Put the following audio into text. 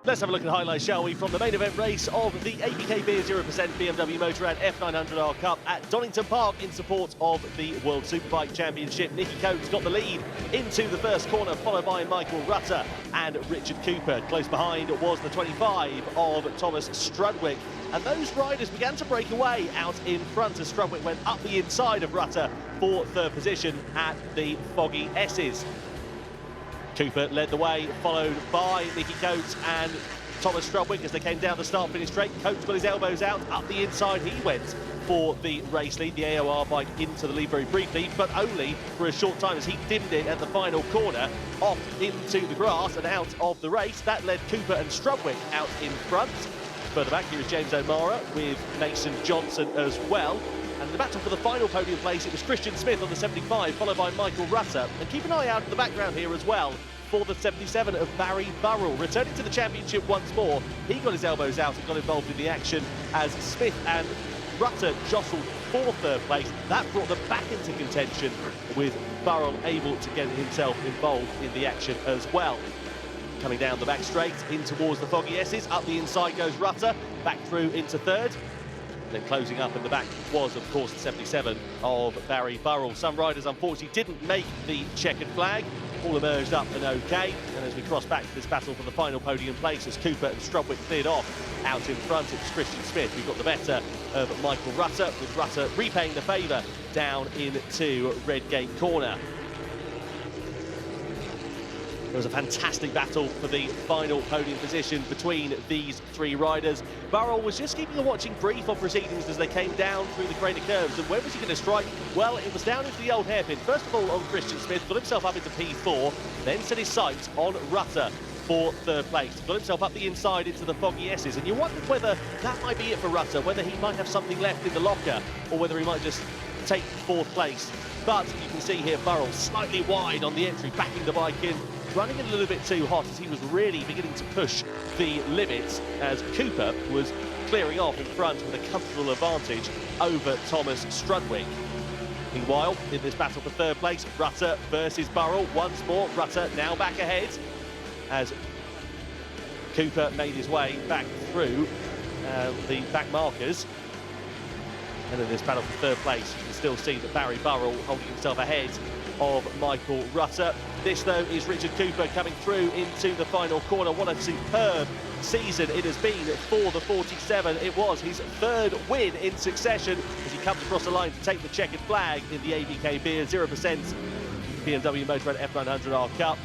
Let's have a look at highlights, shall we, from the main event race of the ABK Beer 0% BMW Motorrad F900R Cup at Donington Park in support of the World Superbike Championship. Nicky Coates got the lead into the first corner, followed by Michael Rutter and Richard Cooper. Close behind was the 25 of Thomas Strudwick. And those riders began to break away out in front as Strudwick went up the inside of Rutter for third position at the Foggy S's. Cooper led the way, followed by Nicky Coates and Thomas Strudwick as they came down the start-finish straight. Coates got his elbows out, up the inside he went for the race lead. The AOR bike into the lead very briefly, but only for a short time as he dimmed it at the final corner, off into the grass and out of the race. That led Cooper and Strudwick out in front. Further back, here is James O'Mara with Mason Johnson as well. And the battle for the final podium place, it was Christian Smith on the 75, followed by Michael Rutter. And keep an eye out in the background here as well for the 77 of Barry Burrell. Returning to the championship once more, he got his elbows out and got involved in the action as Smith and Rutter jostled for third place. That brought them back into contention, with Burrell able to get himself involved in the action as well. Coming down the back straight in towards the Foggy S's, up the inside goes Rutter, back through into third. Then closing up in the back was, of course, the 77 of Barry Burrell. Some riders, unfortunately, didn't make the checkered flag. All emerged up and OK. And as we cross back to this battle for the final podium place, as Cooper and Strudwick cleared off, out in front, it was Christian Smith who got the better of Michael Rutter, with Rutter repaying the favour down into Redgate Corner. It was a fantastic battle for the final podium position between these three riders. Burrell was just keeping a watching brief on proceedings as they came down through the crater curves. And where was he going to strike? Well, it was down into the old hairpin. First of all on Christian Smith, got himself up into P4, then set his sights on Rutter for third place. Got himself up the inside into the Foggy S's. And you wondered whether that might be it for Rutter, whether he might have something left in the locker, or whether he might just take fourth place. But you can see here Burrell slightly wide on the entry, backing the bike in, running it a little bit too hot as he was really beginning to push the limits, as Cooper was clearing off in front with a comfortable advantage over Thomas Strudwick. Meanwhile, in this battle for third place, Rutter versus Burrell once more. Rutter now back ahead as Cooper made his way back through the back markers. And in this battle for third place, you can still see that Barry Burrell holding himself ahead of Michael Rutter. This, though, is Richard Cooper coming through into the final corner. What a superb season it has been for the 47. It was his third win in succession as he comes across the line to take the checkered flag in the ABK Beer 0% BMW Motorrad F900R Cup.